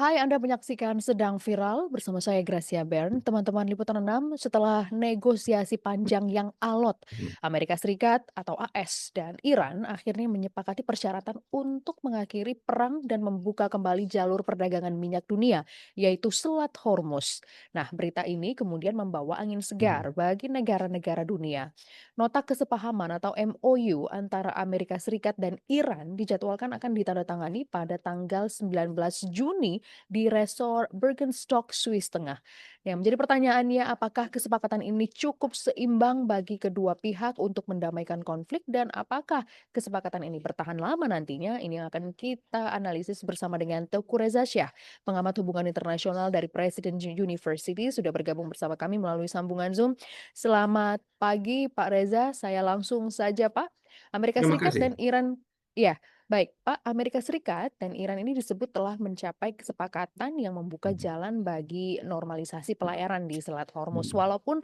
Hai, Anda menyaksikan Sedang Viral bersama saya Gracia Bern. Teman-teman Liputan 6, setelah negosiasi panjang yang alot, Amerika Serikat atau AS dan Iran akhirnya menyepakati persyaratan untuk mengakhiri perang dan membuka kembali jalur perdagangan minyak dunia, yaitu Selat Hormuz. Nah, berita ini kemudian membawa angin segar bagi negara-negara dunia. Nota kesepahaman atau MOU antara Amerika Serikat dan Iran dijadwalkan akan ditandatangani pada tanggal 19 Juni di Resort Bergenstock, Swiss Tengah. Yang menjadi pertanyaannya, apakah kesepakatan ini cukup seimbang bagi kedua pihak untuk mendamaikan konflik dan apakah kesepakatan ini bertahan lama nantinya? Ini yang akan kita analisis bersama dengan Teuku Reza Syah, pengamat hubungan internasional dari Presiden University, sudah bergabung bersama kami melalui sambungan Zoom. Selamat pagi Pak Reza, saya langsung saja Pak. Amerika Terima Serikat kasih. dan Iran, ya, baik, Pak, Amerika Serikat dan Iran ini disebut telah mencapai kesepakatan yang membuka Mhm, jalan bagi normalisasi pelayaran di Selat Hormuz. mhm. Walaupun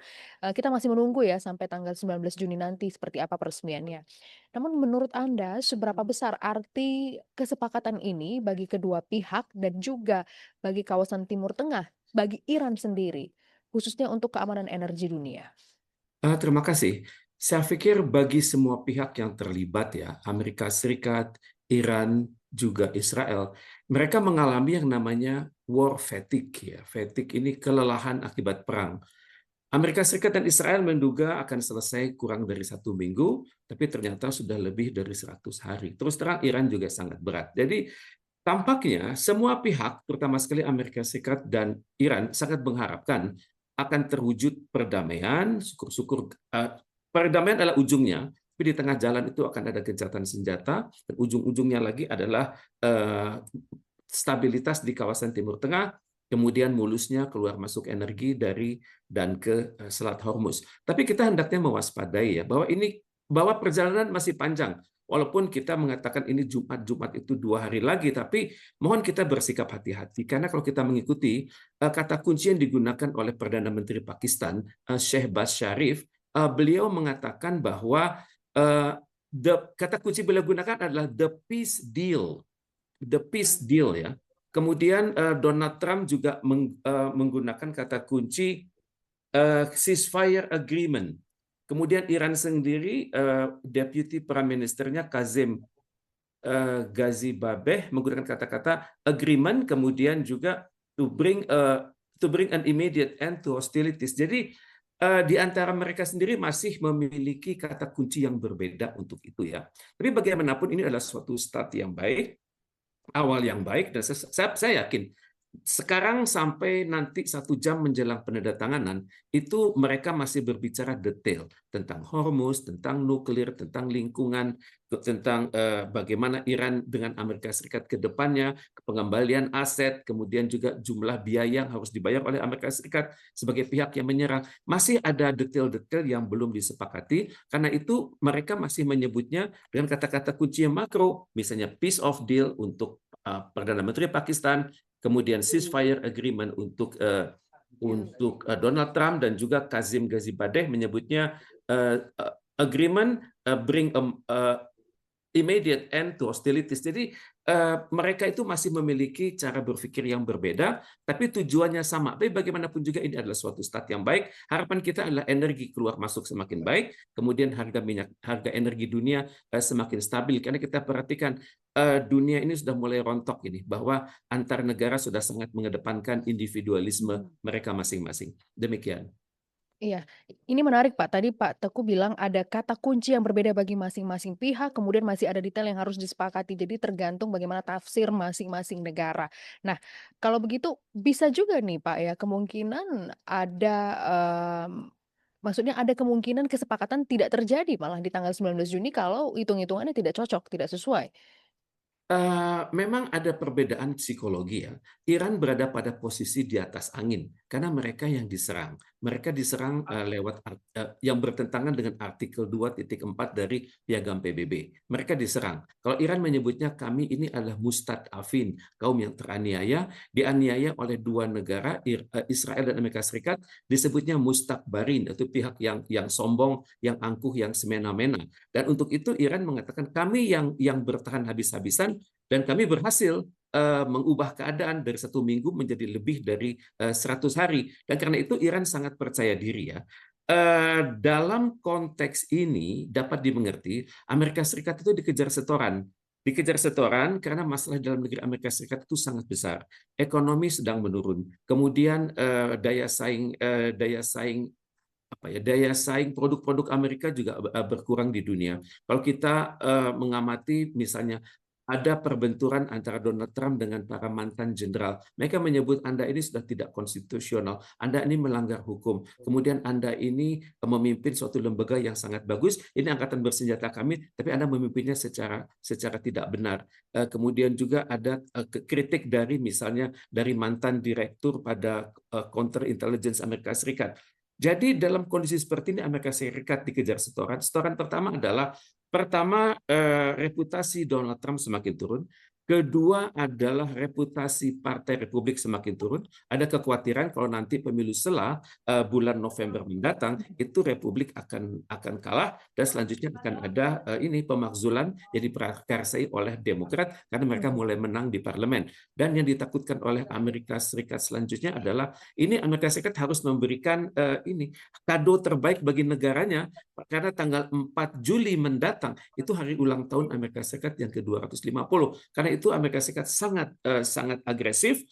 kita masih menunggu ya sampai tanggal 19 Juni nanti seperti apa peresmiannya. Namun menurut Anda seberapa besar arti kesepakatan ini bagi kedua pihak dan juga bagi kawasan Timur Tengah, bagi Iran sendiri, khususnya untuk keamanan energi dunia? Terima kasih. Saya pikir bagi semua pihak yang terlibat ya, Amerika Serikat, Iran, juga Israel, mereka mengalami yang namanya war fatigue ya. Fatigue ini kelelahan akibat perang. Amerika Serikat dan Israel menduga akan selesai kurang dari 1 minggu, tapi ternyata sudah lebih dari 100 hari. Terus terang Iran juga sangat berat. Jadi tampaknya semua pihak, terutama sekali Amerika Serikat dan Iran, sangat mengharapkan akan terwujud perdamaian. Syukur-syukur perdamaian adalah ujungnya, tapi di tengah jalan itu akan ada gencatan senjata, dan ujung-ujungnya lagi adalah stabilitas di kawasan Timur Tengah, kemudian mulusnya keluar masuk energi dari dan ke Selat Hormuz. Tapi kita hendaknya mewaspadai ya bahwa perjalanan masih panjang. Walaupun kita mengatakan ini Jumat itu 2 hari lagi, tapi mohon kita bersikap hati-hati karena kalau kita mengikuti kata kunci yang digunakan oleh Perdana Menteri Pakistan, Shehbaz Sharif, beliau mengatakan bahwa kata kunci beliau gunakan adalah the peace deal ya. Kemudian Donald Trump juga menggunakan kata kunci ceasefire agreement. Kemudian Iran sendiri, Deputy Prime Ministernya Kazim Gazibabeh menggunakan kata-kata agreement, kemudian juga to bring an immediate end to hostilities. Jadi di antara mereka sendiri masih memiliki kata kunci yang berbeda untuk itu ya. Tapi bagaimanapun ini adalah suatu start yang baik, awal yang baik, dan saya yakin sekarang sampai nanti 1 jam menjelang penandatanganan itu mereka masih berbicara detail tentang Hormuz, tentang nuklir, tentang lingkungan, tentang bagaimana Iran dengan Amerika Serikat ke depannya, pengembalian aset, kemudian juga jumlah biaya yang harus dibayar oleh Amerika Serikat sebagai pihak yang menyerang. Masih ada detail-detail yang belum disepakati, karena itu mereka masih menyebutnya dengan kata-kata kunci yang makro, misalnya peace of deal untuk Perdana Menteri Pakistan, kemudian ceasefire agreement untuk Donald Trump, dan juga Kazim Gazibadeh menyebutnya agreement bring immediate end to hostilities. Jadi mereka itu masih memiliki cara berpikir yang berbeda, tapi tujuannya sama. Tapi bagaimanapun juga ini adalah suatu start yang baik. Harapan kita adalah energi keluar masuk semakin baik, kemudian harga energi dunia semakin stabil. Karena kita perhatikan dunia ini sudah mulai rontok ini, bahwa antar negara sudah sangat mengedepankan individualisme mereka masing-masing. Demikian. Iya, ini menarik Pak. Tadi Pak Teguh bilang ada kata kunci yang berbeda bagi masing-masing pihak, kemudian masih ada detail yang harus disepakati. Jadi tergantung bagaimana tafsir masing-masing negara. Nah, kalau begitu bisa juga nih Pak ya, kemungkinan ada, maksudnya ada kemungkinan kesepakatan tidak terjadi malah di tanggal 19 Juni kalau hitung-hitungannya tidak cocok, tidak sesuai. Memang ada perbedaan psikologi ya. Iran berada pada posisi di atas angin karena mereka yang diserang. Mereka diserang lewat yang bertentangan dengan artikel 2.4 dari Piagam PBB. Mereka diserang. Kalau Iran menyebutnya kami ini adalah mustad'afin, kaum yang teraniaya, dianiaya oleh dua negara, Israel dan Amerika Serikat, disebutnya mustakbarin, itu pihak yang sombong, yang angkuh, yang semena-mena. Dan untuk itu Iran mengatakan kami yang bertahan habis-habisan, dan kami berhasil mengubah keadaan dari 1 minggu menjadi lebih dari 100 hari. Dan karena itu Iran sangat percaya diri ya. Dalam konteks ini dapat dimengerti Amerika Serikat itu dikejar setoran. Dikejar setoran karena masalah dalam negeri Amerika Serikat itu sangat besar. Ekonomi sedang menurun. Kemudian daya saing produk-produk Amerika juga berkurang di dunia. Kalau kita mengamati misalnya ada perbenturan antara Donald Trump dengan para mantan jenderal. Mereka menyebut Anda ini sudah tidak konstitusional, Anda ini melanggar hukum, kemudian Anda ini memimpin suatu lembaga yang sangat bagus, ini angkatan bersenjata kami, tapi Anda memimpinnya secara tidak benar. Kemudian juga ada kritik dari misalnya dari mantan direktur pada Counter Intelligence Amerika Serikat. Jadi dalam kondisi seperti ini Amerika Serikat dikejar setoran. Setoran pertama reputasi Donald Trump semakin turun. Kedua adalah reputasi Partai Republik semakin turun. Ada kekhawatiran kalau nanti pemilu bulan November mendatang itu Republik akan kalah dan selanjutnya akan ada ini pemakzulan yang diprakarsai oleh Demokrat karena mereka mulai menang di parlemen. Dan yang ditakutkan oleh Amerika Serikat selanjutnya adalah ini Amerika Serikat harus memberikan ini kado terbaik bagi negaranya karena tanggal 4 Juli mendatang itu hari ulang tahun Amerika Serikat yang ke-250. Karena itu Amerika Serikat sangat agresif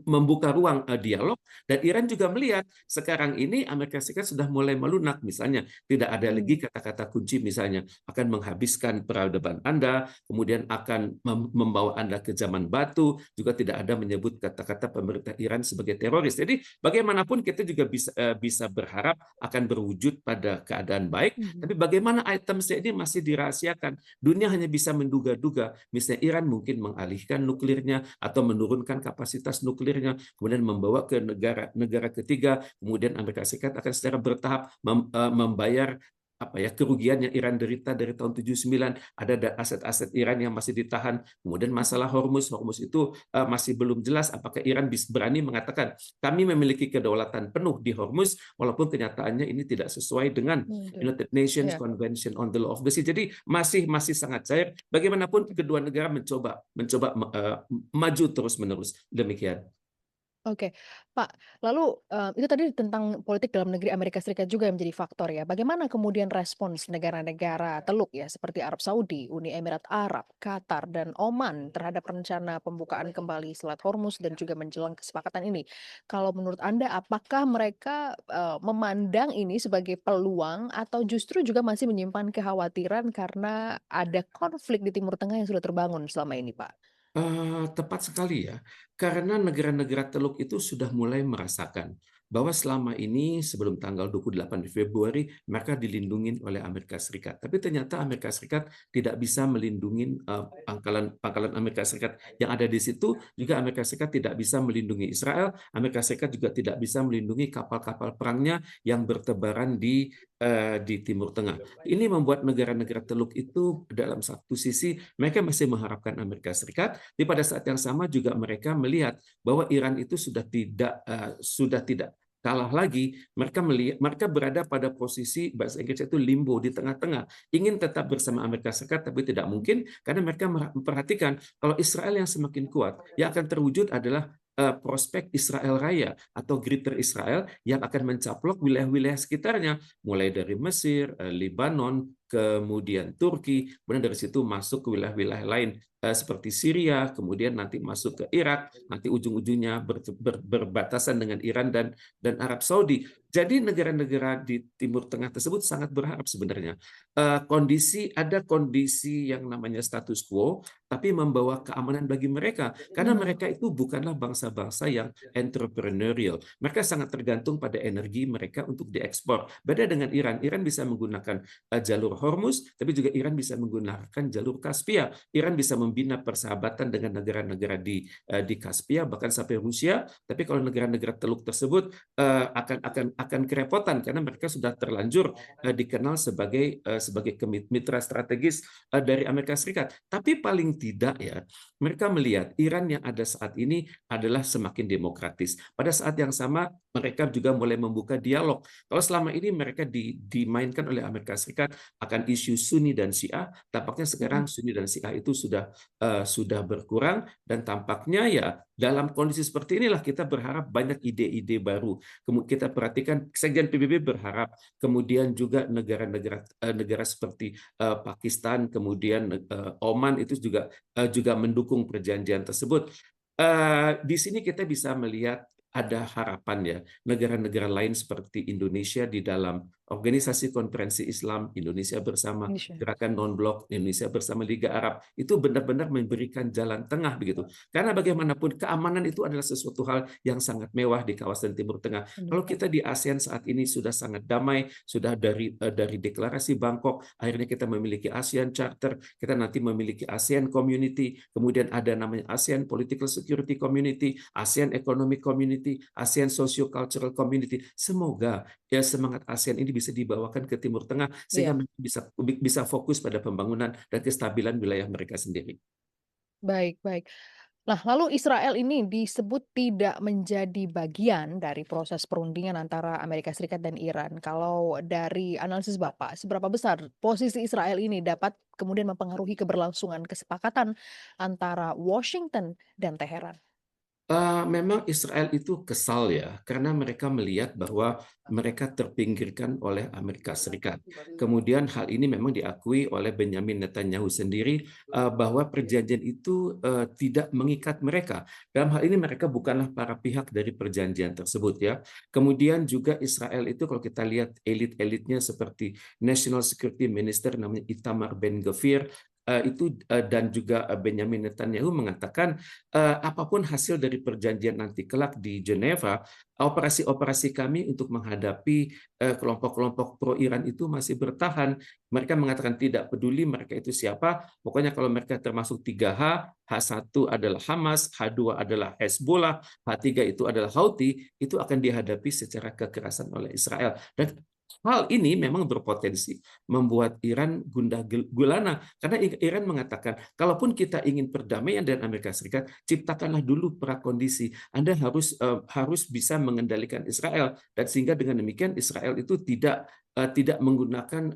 membuka ruang dialog, dan Iran juga melihat sekarang ini Amerika Serikat sudah mulai melunak, misalnya tidak ada lagi kata-kata kunci misalnya akan menghabiskan peradaban Anda, kemudian akan membawa Anda ke zaman batu, juga tidak ada menyebut kata-kata pemerintah Iran sebagai teroris. Jadi bagaimanapun kita juga bisa berharap akan berwujud pada keadaan baik, tapi bagaimana itemnya ini masih dirahasiakan. Dunia hanya bisa menduga-duga, misalnya Iran mungkin mengalihkan nuklirnya atau menurunkan kapasitas nuklirnya, kemudian membawa ke negara ketiga, kemudian Amerika Serikat akan secara bertahap membayar kerugian yang Iran derita dari tahun 79, ada aset-aset Iran yang masih ditahan, kemudian masalah Hormuz itu masih belum jelas apakah Iran berani mengatakan kami memiliki kedaulatan penuh di Hormuz, walaupun kenyataannya ini tidak sesuai dengan United Nations Convention on the Law of the Sea. Jadi masih sangat cair. Bagaimanapun kedua negara mencoba maju terus-menerus. Demikian. Oke, Pak. Lalu itu tadi tentang politik dalam negeri Amerika Serikat juga yang menjadi faktor ya. Bagaimana kemudian respons negara-negara Teluk ya seperti Arab Saudi, Uni Emirat Arab, Qatar, dan Oman terhadap rencana pembukaan kembali Selat Hormuz dan juga menjelang kesepakatan ini? Kalau menurut Anda, apakah mereka memandang ini sebagai peluang atau justru juga masih menyimpan kekhawatiran karena ada konflik di Timur Tengah yang sudah terbangun selama ini, Pak? Tepat sekali ya, karena negara-negara Teluk itu sudah mulai merasakan bahwa selama ini sebelum tanggal 28 Februari mereka dilindungi oleh Amerika Serikat. Tapi ternyata Amerika Serikat tidak bisa melindungi pangkalan Amerika Serikat yang ada di situ, juga Amerika Serikat tidak bisa melindungi Israel, Amerika Serikat juga tidak bisa melindungi kapal-kapal perangnya yang bertebaran di Timur Tengah. Ini membuat negara-negara Teluk itu dalam satu sisi mereka masih mengharapkan Amerika Serikat, tapi pada saat yang sama juga mereka melihat bahwa Iran itu sudah tidak kalah lagi. Mereka berada pada posisi bahasa Inggris itu limbo di tengah-tengah, ingin tetap bersama Amerika Serikat tapi tidak mungkin karena mereka memperhatikan kalau Israel yang semakin kuat, yang akan terwujud adalah prospek Israel Raya atau Greater Israel yang akan mencaplok wilayah-wilayah sekitarnya, mulai dari Mesir, Lebanon, kemudian Turki, kemudian dari situ masuk ke wilayah-wilayah lain seperti Syria, kemudian nanti masuk ke Irak, nanti ujung-ujungnya berbatasan dengan Iran dan Arab Saudi. Jadi negara-negara di Timur Tengah tersebut sangat berharap sebenarnya ada kondisi yang namanya status quo, tapi membawa keamanan bagi mereka. Karena mereka itu bukanlah bangsa-bangsa yang entrepreneurial. Mereka sangat tergantung pada energi mereka untuk diekspor. Beda dengan Iran. Iran bisa menggunakan jalur Hormuz, tapi juga Iran bisa menggunakan jalur Kaspia. Iran bisa membina persahabatan dengan negara-negara di Kaspia, bahkan sampai Rusia. Tapi kalau negara-negara Teluk tersebut akan kerepotan karena mereka sudah terlanjur dikenal sebagai mitra strategis dari Amerika Serikat. Tapi paling tidak ya, mereka melihat Iran yang ada saat ini adalah semakin demokratis. Pada saat yang sama mereka juga mulai membuka dialog. Kalau selama ini mereka dimainkan oleh Amerika Serikat akan isu Sunni dan Syiah, tampaknya Mhm. sekarang Sunni dan Syiah itu sudah berkurang, dan tampaknya ya dalam kondisi seperti inilah kita berharap banyak ide-ide baru. Kita perhatikan Sekjen PBB berharap, kemudian juga negara seperti Pakistan, kemudian Oman itu juga mendukung perjanjian tersebut. Di sini kita bisa melihat ada harapan ya, negara-negara lain seperti Indonesia di dalam Organisasi Konferensi Islam Indonesia Bersama, Insya. Gerakan Non-Blok Indonesia Bersama, Liga Arab, itu benar-benar memberikan jalan tengah begitu. Karena bagaimanapun keamanan itu adalah sesuatu hal yang sangat mewah di kawasan Timur Tengah. Benar, Kalau Pak. kita di ASEAN saat ini sudah sangat damai, sudah dari deklarasi Bangkok, akhirnya kita memiliki ASEAN Charter, kita nanti memiliki ASEAN Community, kemudian ada namanya ASEAN Political Security Community, ASEAN Economic Community, ASEAN Socio-Cultural Community. Semoga ya semangat ASEAN ini bisa dibawakan ke Timur Tengah sehingga Iya. mereka bisa fokus pada pembangunan dan kestabilan wilayah mereka sendiri. Baik, baik. Nah, lalu Israel ini disebut tidak menjadi bagian dari proses perundingan antara Amerika Serikat dan Iran. Kalau dari analisis Bapak, seberapa besar posisi Israel ini dapat kemudian mempengaruhi keberlangsungan kesepakatan antara Washington dan Teheran? Memang Israel itu kesal ya, karena mereka melihat bahwa mereka terpinggirkan oleh Amerika Serikat. Kemudian hal ini memang diakui oleh Benjamin Netanyahu sendiri, bahwa perjanjian itu tidak mengikat mereka. Dalam hal ini mereka bukanlah para pihak dari perjanjian tersebut ya. Kemudian juga Israel itu kalau kita lihat elit-elitnya seperti National Security Minister namanya Itamar Ben-Gvir, dan juga Benjamin Netanyahu mengatakan apapun hasil dari perjanjian nanti kelak di Geneva, operasi-operasi kami untuk menghadapi kelompok-kelompok pro-Iran itu masih bertahan. Mereka mengatakan tidak peduli mereka itu siapa, pokoknya kalau mereka termasuk 3H, H1 adalah Hamas, H2 adalah Hezbollah, H3 itu adalah Houthi, itu akan dihadapi secara kekerasan oleh Israel. Dan hal ini memang berpotensi membuat Iran gundah gulana, karena Iran mengatakan, kalaupun kita ingin perdamaian dengan Amerika Serikat, ciptakanlah dulu prakondisi. Anda harus bisa mengendalikan Israel, dan sehingga dengan demikian Israel itu tidak menggunakan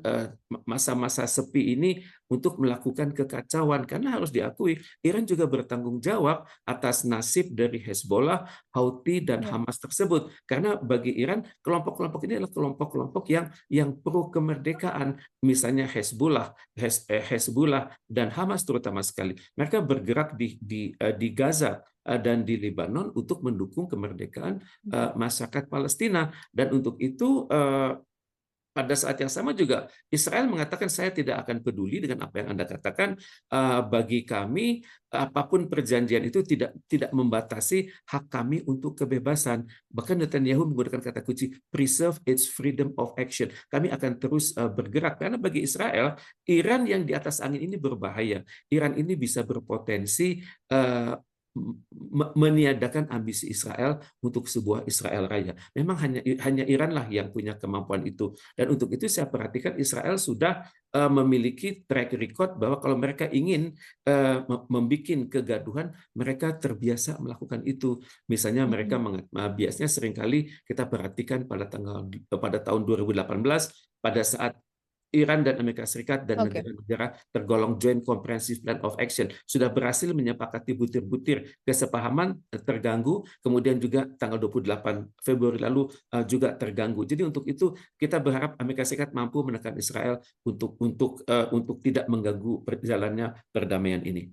masa-masa sepi ini untuk melakukan kekacauan, karena harus diakui Iran juga bertanggung jawab atas nasib dari Hezbollah, Houthi dan Ya. Hamas tersebut, karena bagi Iran kelompok-kelompok ini adalah kelompok-kelompok yang pro kemerdekaan, misalnya Hezbollah dan Hamas terutama sekali. Mereka bergerak di Gaza dan di Lebanon untuk mendukung kemerdekaan masyarakat Palestina, dan untuk itu pada saat yang sama juga Israel mengatakan saya tidak akan peduli dengan apa yang Anda katakan. Bagi kami apapun perjanjian itu tidak membatasi hak kami untuk kebebasan. Bahkan Netanyahu menggunakan kata kunci preserve its freedom of action. Kami akan terus bergerak, karena bagi Israel Iran yang di atas angin ini berbahaya. Iran ini bisa berpotensi meniadakan ambisi Israel untuk sebuah Israel raya. Memang hanya Iran lah yang punya kemampuan itu. Dan untuk itu saya perhatikan Israel sudah memiliki track record bahwa kalau mereka ingin membuat kegaduhan, mereka terbiasa melakukan itu. Misalnya mereka Mhm. biasanya seringkali kita perhatikan pada tahun 2018, pada saat Iran dan Amerika Serikat dan Oke. negara-negara tergolong Joint Comprehensive Plan of Action sudah berhasil menyepakati butir-butir kesepahaman terganggu, kemudian juga tanggal 28 Februari lalu juga terganggu. Jadi untuk itu kita berharap Amerika Serikat mampu menekan Israel untuk tidak mengganggu perjalannya perdamaian ini.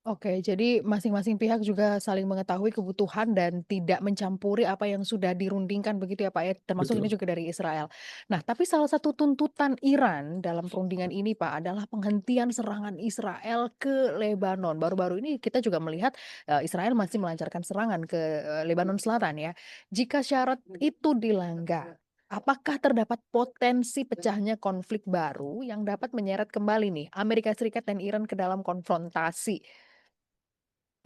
Oke, jadi masing-masing pihak juga saling mengetahui kebutuhan dan tidak mencampuri apa yang sudah dirundingkan begitu ya Pak ya, termasuk ini Betul. juga dari Israel. Nah, tapi salah satu tuntutan Iran dalam perundingan ini Pak adalah penghentian serangan Israel ke Lebanon. Baru-baru ini kita juga melihat Israel masih melancarkan serangan ke Lebanon Selatan ya. Jika syarat itu dilanggar, apakah terdapat potensi pecahnya konflik baru yang dapat menyeret kembali nih Amerika Serikat dan Iran ke dalam konfrontasi?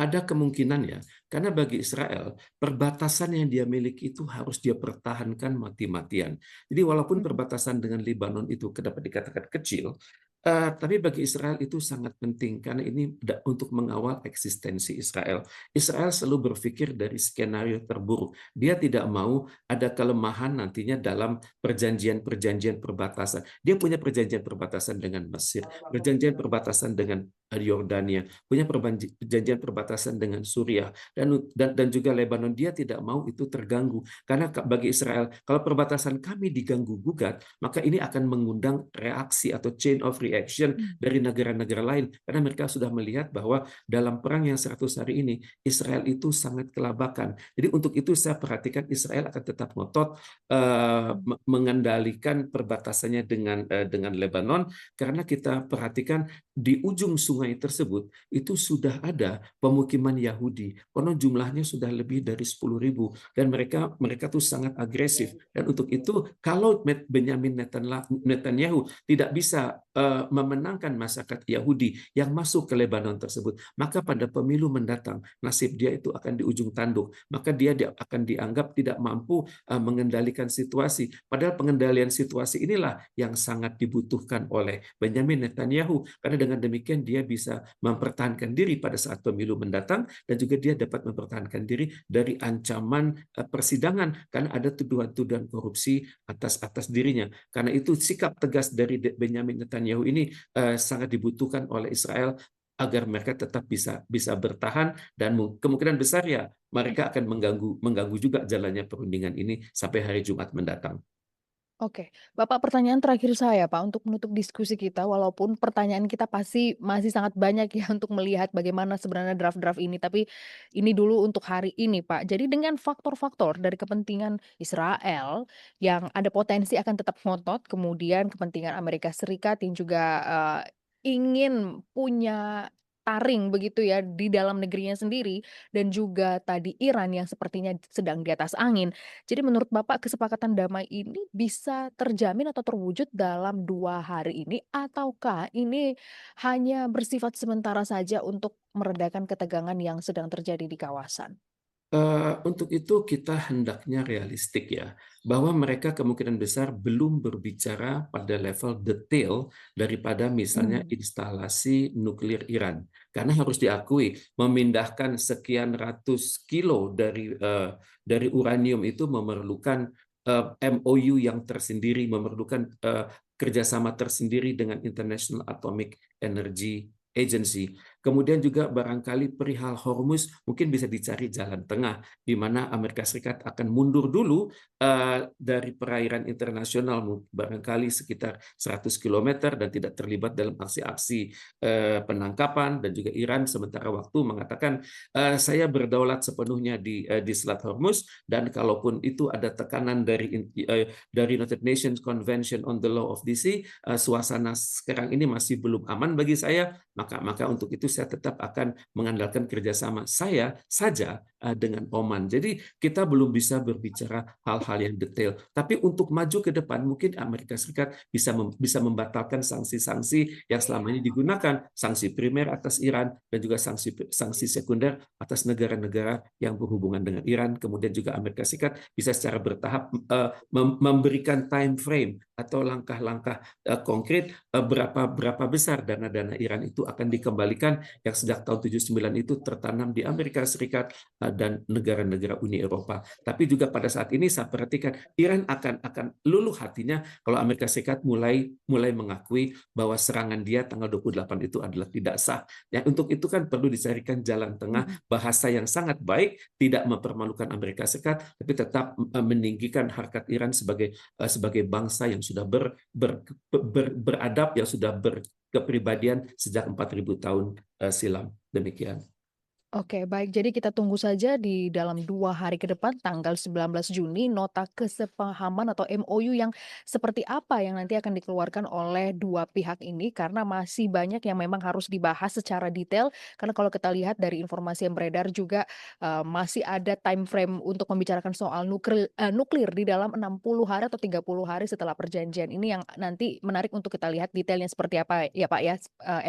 Ada kemungkinan ya, karena bagi Israel, perbatasan yang dia miliki itu harus dia pertahankan mati-matian. Jadi walaupun Mhm. perbatasan dengan Lebanon itu dapat dikatakan kecil, Tapi bagi Israel itu sangat penting karena ini untuk mengawal eksistensi Israel. Israel selalu berpikir dari skenario terburuk. Dia tidak mau ada kelemahan nantinya dalam perjanjian-perjanjian perbatasan. Dia punya perjanjian perbatasan dengan Mesir, perjanjian perbatasan dengan Yordania, punya perjanjian perbatasan dengan Suriah dan juga Lebanon. Dia tidak mau itu terganggu karena bagi Israel kalau perbatasan kami diganggu gugat, maka ini akan mengundang reaksi atau chain of reaction Hmm. dari negara-negara lain karena mereka sudah melihat bahwa dalam perang yang 100 hari ini Israel itu sangat kelabakan. Jadi untuk itu saya perhatikan Israel akan tetap ngotot mengendalikan perbatasannya dengan Lebanon karena kita perhatikan di ujung sungai tersebut itu sudah ada pemukiman Yahudi. Konon jumlahnya sudah lebih dari 10.000 dan mereka tuh sangat agresif dan untuk itu kalau Benyamin Netanyahu tidak bisa memenangkan masyarakat Yahudi yang masuk ke Lebanon tersebut, maka pada pemilu mendatang nasib dia itu akan di ujung tanduk. Maka dia akan dianggap tidak mampu mengendalikan situasi. Padahal pengendalian situasi inilah yang sangat dibutuhkan oleh Benyamin Netanyahu. Karena dengan demikian dia bisa mempertahankan diri pada saat pemilu mendatang dan juga dia dapat mempertahankan diri dari ancaman persidangan karena ada tuduhan-tuduhan korupsi atas dirinya. Karena itu sikap tegas dari Benyamin Netanyahu ini sangat dibutuhkan oleh Israel agar mereka tetap bisa bertahan dan kemungkinan besar ya mereka akan mengganggu juga jalannya perundingan ini sampai hari Jumat mendatang. Oke, Bapak, pertanyaan terakhir saya, Pak, untuk menutup diskusi kita, walaupun pertanyaan kita pasti masih sangat banyak ya untuk melihat bagaimana sebenarnya draft-draft ini, tapi ini dulu untuk hari ini, Pak. Jadi dengan faktor-faktor dari kepentingan Israel yang ada potensi akan tetap ngotot, kemudian kepentingan Amerika Serikat yang juga ingin punya taring begitu ya di dalam negerinya sendiri, dan juga tadi Iran yang sepertinya sedang di atas angin. Jadi menurut Bapak kesepakatan damai ini bisa terjamin atau terwujud dalam 2 hari ini ataukah ini hanya bersifat sementara saja untuk meredakan ketegangan yang sedang terjadi di kawasan? Untuk itu kita hendaknya realistik ya, bahwa mereka kemungkinan besar belum berbicara pada level detail daripada misalnya Mmm. instalasi nuklir Iran. Karena harus diakui, memindahkan sekian ratus kilo dari uranium itu memerlukan MOU yang tersendiri, memerlukan kerjasama tersendiri dengan International Atomic Energy Agency. Kemudian juga barangkali perihal Hormuz mungkin bisa dicari jalan tengah, di mana Amerika Serikat akan mundur dulu dari perairan internasional, barangkali sekitar 100 km dan tidak terlibat dalam aksi-aksi penangkapan, dan juga Iran sementara waktu mengatakan saya berdaulat sepenuhnya di Selat Hormuz, dan kalaupun itu ada tekanan dari United Nations Convention on the Law of the Sea, suasana sekarang ini masih belum aman bagi saya, maka untuk itu saya tetap akan mengandalkan kerjasama saya saja dengan Oman. Jadi kita belum bisa berbicara hal-hal yang detail. Tapi untuk maju ke depan, mungkin Amerika Serikat bisa membatalkan sanksi-sanksi yang selama ini digunakan, sanksi primer atas Iran dan juga sanksi sekunder atas negara-negara yang berhubungan dengan Iran. Kemudian juga Amerika Serikat bisa secara bertahap memberikan time frame atau langkah-langkah konkret berapa besar dana-dana Iran itu akan dikembalikan yang sejak tahun 79 itu tertanam di Amerika Serikat dan negara-negara Uni Eropa. Tapi juga pada saat ini saya perhatikan Iran akan luluh hatinya kalau Amerika Serikat mulai mengakui bahwa serangan dia tanggal 28 itu adalah tidak sah. Ya, untuk itu kan perlu dicarikan jalan tengah, Mhm. bahasa yang sangat baik, tidak mempermalukan Amerika Serikat, tapi tetap meninggikan harkat Iran sebagai bangsa yang sudah beradab, yang sudah berkepribadian sejak 4.000 tahun silam. Demikian. Oke, baik. Jadi kita tunggu saja di dalam 2 hari ke depan, tanggal 19 Juni, nota kesepahaman atau MOU yang seperti apa yang nanti akan dikeluarkan oleh dua pihak ini, karena masih banyak yang memang harus dibahas secara detail. Karena kalau kita lihat dari informasi yang beredar juga, masih ada time frame untuk membicarakan soal nuklir di dalam 60 hari atau 30 hari setelah perjanjian. Ini yang nanti menarik untuk kita lihat detailnya seperti apa ya, Pak, ya,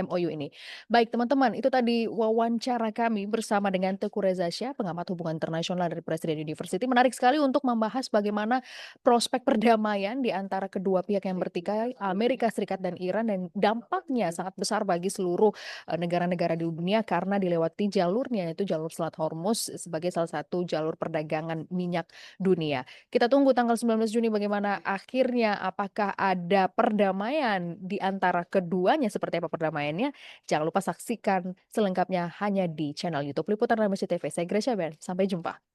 MOU ini. Baik teman-teman, itu tadi wawancara kami bersama dengan Teguh Reza Shah, pengamat hubungan internasional dari Presiden University. Menarik sekali untuk membahas bagaimana prospek perdamaian di antara kedua pihak yang bertikai, Amerika Serikat dan Iran, dan dampaknya sangat besar bagi seluruh negara-negara di dunia karena dilewati jalurnya, yaitu jalur Selat Hormuz sebagai salah satu jalur perdagangan minyak dunia. Kita tunggu tanggal 19 Juni bagaimana akhirnya, apakah ada perdamaian di antara keduanya, seperti apa perdamaiannya. Jangan lupa saksikan selengkapnya hanya di channel YouTube Liputan Indonesia TV. Saya Gracia Ben, sampai jumpa.